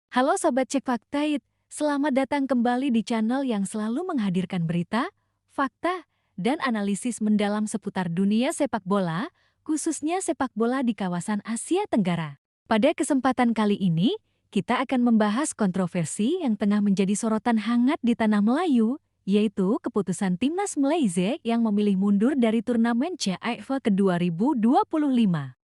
Halo Sobat Cek Fakta, selamat datang kembali di channel yang selalu menghadirkan berita, fakta, dan analisis mendalam seputar dunia sepak bola, khususnya sepak bola di kawasan Asia Tenggara. Pada kesempatan kali ini, kita akan membahas kontroversi yang tengah menjadi sorotan hangat di tanah Melayu, yaitu keputusan Timnas Malaysia yang memilih mundur dari turnamen CAF ke-2025.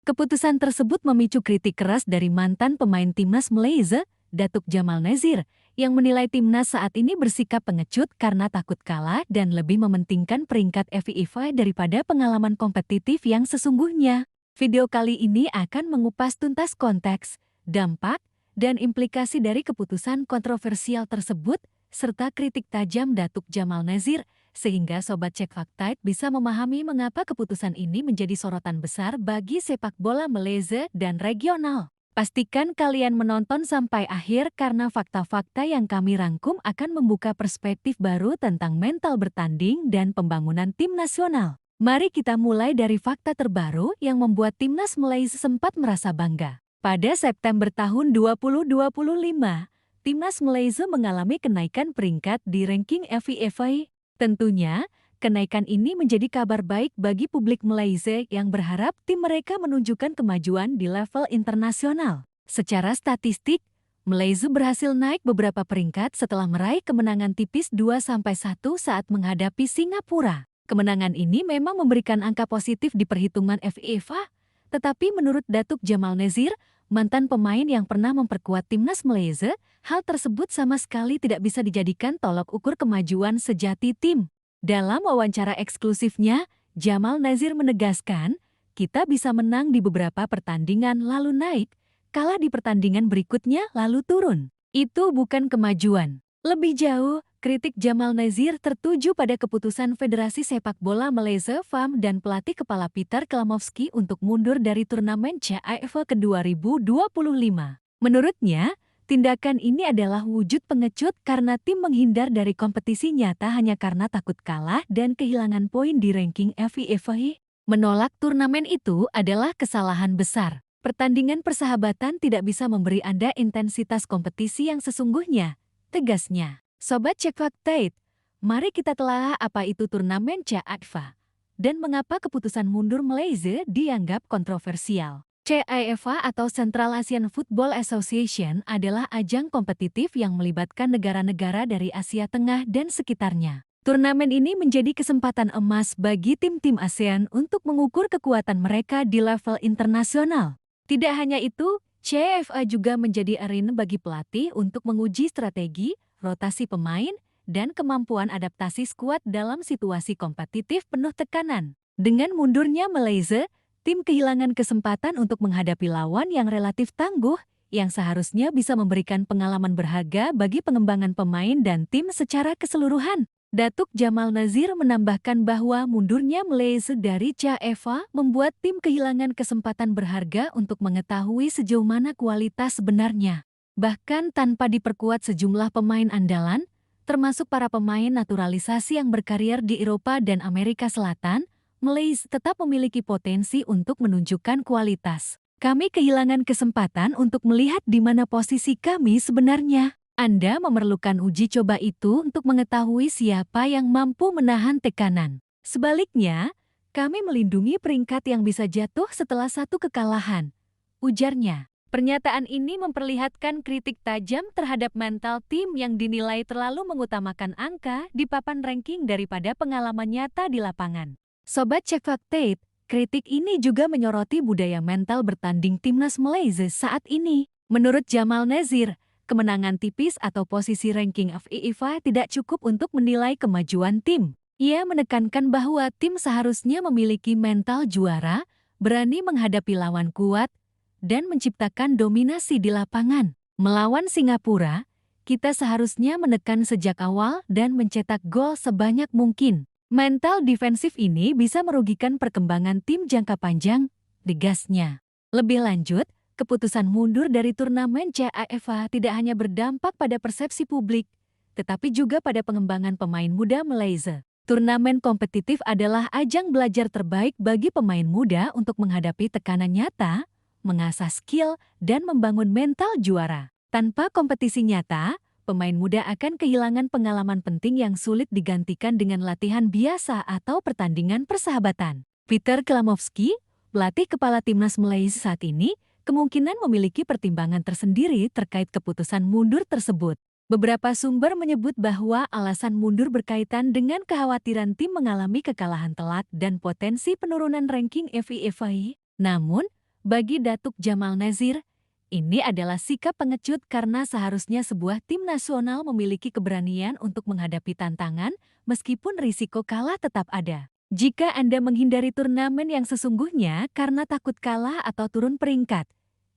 Keputusan tersebut memicu kritik keras dari mantan pemain Timnas Malaysia, Datuk Jamal Nazir, yang menilai timnas saat ini bersikap pengecut karena takut kalah dan lebih mementingkan peringkat FIFA daripada pengalaman kompetitif yang sesungguhnya. Video kali ini akan mengupas tuntas konteks, dampak, dan implikasi dari keputusan kontroversial tersebut, serta kritik tajam Datuk Jamal Nazir, sehingga Sobat Cek Fakta bisa memahami mengapa keputusan ini menjadi sorotan besar bagi sepak bola Malaysia dan regional. Pastikan kalian menonton sampai akhir karena fakta-fakta yang kami rangkum akan membuka perspektif baru tentang mental bertanding dan pembangunan tim nasional. Mari kita mulai dari fakta terbaru yang membuat Timnas Malaysia sempat merasa bangga. Pada September tahun 2025, Timnas Malaysia mengalami kenaikan peringkat di ranking FIFA. Tentunya, kenaikan ini menjadi kabar baik bagi publik Malaysia yang berharap tim mereka menunjukkan kemajuan di level internasional. Secara statistik, Malaysia berhasil naik beberapa peringkat setelah meraih kemenangan tipis 2-1 saat menghadapi Singapura. Kemenangan ini memang memberikan angka positif di perhitungan FIFA, tetapi menurut Datuk Jamal Nazir, mantan pemain yang pernah memperkuat Timnas Malaysia, hal tersebut sama sekali tidak bisa dijadikan tolok ukur kemajuan sejati tim. Dalam wawancara eksklusifnya, Jamal Nazir menegaskan, kita bisa menang di beberapa pertandingan lalu naik, kalah di pertandingan berikutnya lalu turun. Itu bukan kemajuan. Lebih jauh, kritik Jamal Nazir tertuju pada keputusan Federasi Sepak Bola Malaysia (FAM) dan pelatih kepala Peter Klamovski untuk mundur dari turnamen CAF ke-2025. Menurutnya, tindakan ini adalah wujud pengecut karena tim menghindar dari kompetisi nyata hanya karena takut kalah dan kehilangan poin di ranking FIFA. Menolak turnamen itu adalah kesalahan besar. Pertandingan persahabatan tidak bisa memberi Anda intensitas kompetisi yang sesungguhnya, tegasnya. Sobat Cek Fakta, mari kita telah apa itu turnamen CAF dan mengapa keputusan mundur Malaysia dianggap kontroversial. CAF atau Central Asian Football Association adalah ajang kompetitif yang melibatkan negara-negara dari Asia Tengah dan sekitarnya. Turnamen ini menjadi kesempatan emas bagi tim-tim ASEAN untuk mengukur kekuatan mereka di level internasional. Tidak hanya itu, CAF juga menjadi arena bagi pelatih untuk menguji strategi, rotasi pemain, dan kemampuan adaptasi skuad dalam situasi kompetitif penuh tekanan. Dengan mundurnya Malaysia, tim kehilangan kesempatan untuk menghadapi lawan yang relatif tangguh, yang seharusnya bisa memberikan pengalaman berharga bagi pengembangan pemain dan tim secara keseluruhan. Datuk Jamal Nazir menambahkan bahwa mundurnya Malaysia dari CAF membuat tim kehilangan kesempatan berharga untuk mengetahui sejauh mana kualitas sebenarnya. Bahkan tanpa diperkuat sejumlah pemain andalan, termasuk para pemain naturalisasi yang berkarier di Eropa dan Amerika Selatan, Malaysia tetap memiliki potensi untuk menunjukkan kualitas. Kami kehilangan kesempatan untuk melihat di mana posisi kami sebenarnya. Anda memerlukan uji coba itu untuk mengetahui siapa yang mampu menahan tekanan. Sebaliknya, kami melindungi peringkat yang bisa jatuh setelah satu kekalahan, ujarnya. Pernyataan ini memperlihatkan kritik tajam terhadap mental tim yang dinilai terlalu mengutamakan angka di papan ranking daripada pengalaman nyata di lapangan. Sobat Cek Fakta, kritik ini juga menyoroti budaya mental bertanding Timnas Malaysia saat ini. Menurut Jamal Nazir, kemenangan tipis atau posisi ranking FIFA tidak cukup untuk menilai kemajuan tim. Ia menekankan bahwa tim seharusnya memiliki mental juara, berani menghadapi lawan kuat, dan menciptakan dominasi di lapangan. Melawan Singapura, kita seharusnya menekan sejak awal dan mencetak gol sebanyak mungkin. Mental defensif ini bisa merugikan perkembangan tim jangka panjang, tegasnya. Lebih lanjut, keputusan mundur dari turnamen CAF tidak hanya berdampak pada persepsi publik, tetapi juga pada pengembangan pemain muda Malaysia. Turnamen kompetitif adalah ajang belajar terbaik bagi pemain muda untuk menghadapi tekanan nyata, mengasah skill, dan membangun mental juara. Tanpa kompetisi nyata, pemain muda akan kehilangan pengalaman penting yang sulit digantikan dengan latihan biasa atau pertandingan persahabatan. Peter Kelamovsky, pelatih kepala timnas Malaysia saat ini, kemungkinan memiliki pertimbangan tersendiri terkait keputusan mundur tersebut. Beberapa sumber menyebut bahwa alasan mundur berkaitan dengan kekhawatiran tim mengalami kekalahan telak dan potensi penurunan ranking FIFA. Namun, bagi Datuk Jamal Nazir, ini adalah sikap pengecut karena seharusnya sebuah tim nasional memiliki keberanian untuk menghadapi tantangan meskipun risiko kalah tetap ada. Jika Anda menghindari turnamen yang sesungguhnya karena takut kalah atau turun peringkat,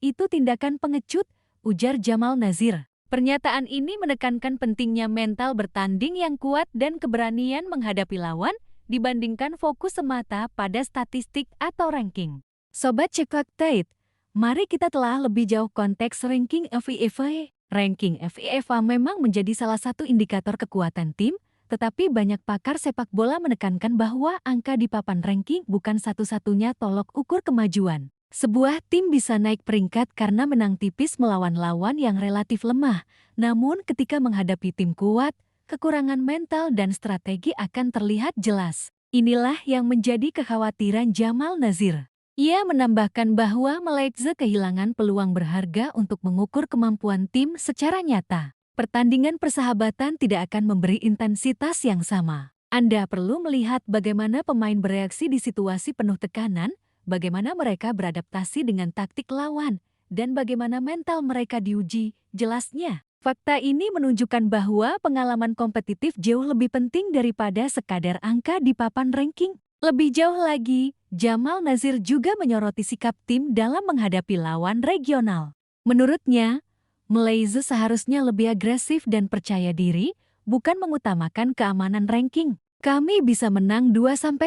itu tindakan pengecut, ujar Jamal Nazir. Pernyataan ini menekankan pentingnya mental bertanding yang kuat dan keberanian menghadapi lawan dibandingkan fokus semata pada statistik atau ranking. Sobat Cekfakta, mari kita telah lebih jauh konteks ranking FIFA. Ranking FIFA memang menjadi salah satu indikator kekuatan tim, tetapi banyak pakar sepak bola menekankan bahwa angka di papan ranking bukan satu-satunya tolok ukur kemajuan. Sebuah tim bisa naik peringkat karena menang tipis melawan lawan yang relatif lemah, namun ketika menghadapi tim kuat, kekurangan mental dan strategi akan terlihat jelas. Inilah yang menjadi kekhawatiran Jamal Nazir. Ia menambahkan bahwa Malaysia kehilangan peluang berharga untuk mengukur kemampuan tim secara nyata. Pertandingan persahabatan tidak akan memberi intensitas yang sama. Anda perlu melihat bagaimana pemain bereaksi di situasi penuh tekanan, bagaimana mereka beradaptasi dengan taktik lawan, dan bagaimana mental mereka diuji, jelasnya. Fakta ini menunjukkan bahwa pengalaman kompetitif jauh lebih penting daripada sekadar angka di papan ranking. Lebih jauh lagi, Jamal Nazir juga menyoroti sikap tim dalam menghadapi lawan regional. Menurutnya, Malaysia seharusnya lebih agresif dan percaya diri, bukan mengutamakan keamanan ranking. Kami bisa menang 2-1,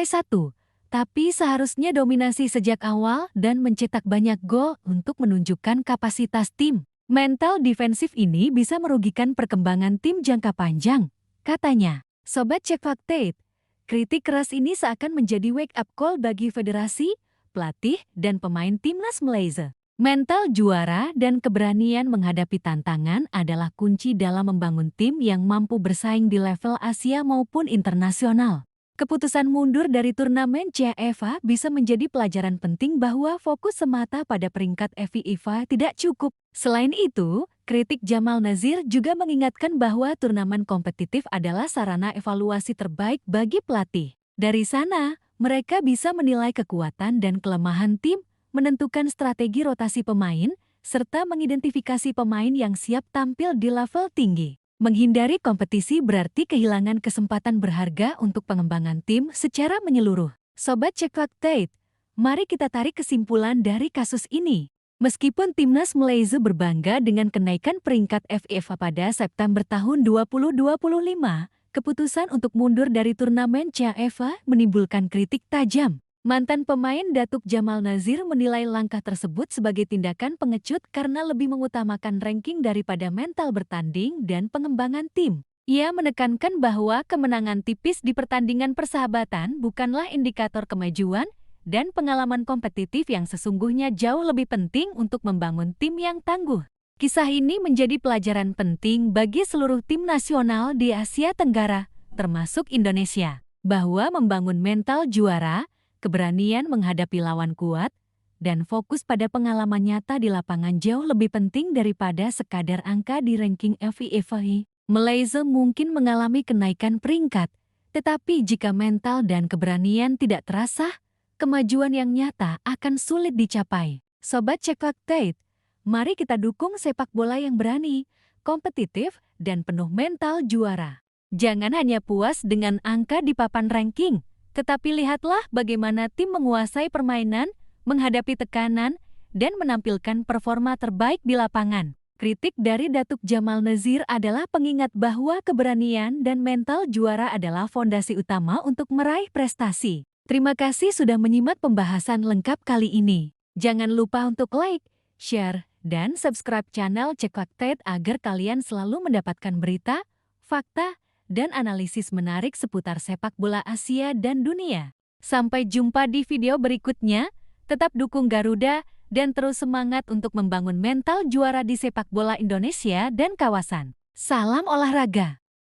tapi seharusnya dominasi sejak awal dan mencetak banyak gol untuk menunjukkan kapasitas tim. Mental defensif ini bisa merugikan perkembangan tim jangka panjang, katanya. Sobat Cekfakta, kritik keras ini seakan menjadi wake-up call bagi federasi, pelatih, dan pemain timnas Malaysia. Mental juara dan keberanian menghadapi tantangan adalah kunci dalam membangun tim yang mampu bersaing di level Asia maupun internasional. Keputusan mundur dari turnamen CAF bisa menjadi pelajaran penting bahwa fokus semata pada peringkat FIFA tidak cukup. Selain itu, kritik Jamal Nazir juga mengingatkan bahwa turnamen kompetitif adalah sarana evaluasi terbaik bagi pelatih. Dari sana, mereka bisa menilai kekuatan dan kelemahan tim, menentukan strategi rotasi pemain, serta mengidentifikasi pemain yang siap tampil di level tinggi. Menghindari kompetisi berarti kehilangan kesempatan berharga untuk pengembangan tim secara menyeluruh. Sobat Cekfakta, mari kita tarik kesimpulan dari kasus ini. Meskipun timnas Malaysia berbangga dengan kenaikan peringkat FIFA pada September tahun 2025, keputusan untuk mundur dari turnamen CAF menimbulkan kritik tajam. Mantan pemain Datuk Jamal Nazir menilai langkah tersebut sebagai tindakan pengecut karena lebih mengutamakan ranking daripada mental bertanding dan pengembangan tim. Ia menekankan bahwa kemenangan tipis di pertandingan persahabatan bukanlah indikator kemajuan dan pengalaman kompetitif yang sesungguhnya jauh lebih penting untuk membangun tim yang tangguh. Kisah ini menjadi pelajaran penting bagi seluruh tim nasional di Asia Tenggara, termasuk Indonesia, bahwa membangun mental juara, keberanian menghadapi lawan kuat, dan fokus pada pengalaman nyata di lapangan jauh lebih penting daripada sekadar angka di ranking FIFA. Malaysia mungkin mengalami kenaikan peringkat, tetapi jika mental dan keberanian tidak terasa, kemajuan yang nyata akan sulit dicapai. Sobat Cekfakta, mari kita dukung sepak bola yang berani, kompetitif, dan penuh mental juara. Jangan hanya puas dengan angka di papan ranking, tetapi lihatlah bagaimana tim menguasai permainan, menghadapi tekanan, dan menampilkan performa terbaik di lapangan. Kritik dari Datuk Jamal Nazir adalah pengingat bahwa keberanian dan mental juara adalah fondasi utama untuk meraih prestasi. Terima kasih sudah menyimak pembahasan lengkap kali ini. Jangan lupa untuk like, share, dan subscribe channel Cekfakta agar kalian selalu mendapatkan berita, fakta, dan analisis menarik seputar sepak bola Asia dan dunia. Sampai jumpa di video berikutnya, tetap dukung Garuda dan terus semangat untuk membangun mental juara di sepak bola Indonesia dan kawasan. Salam olahraga!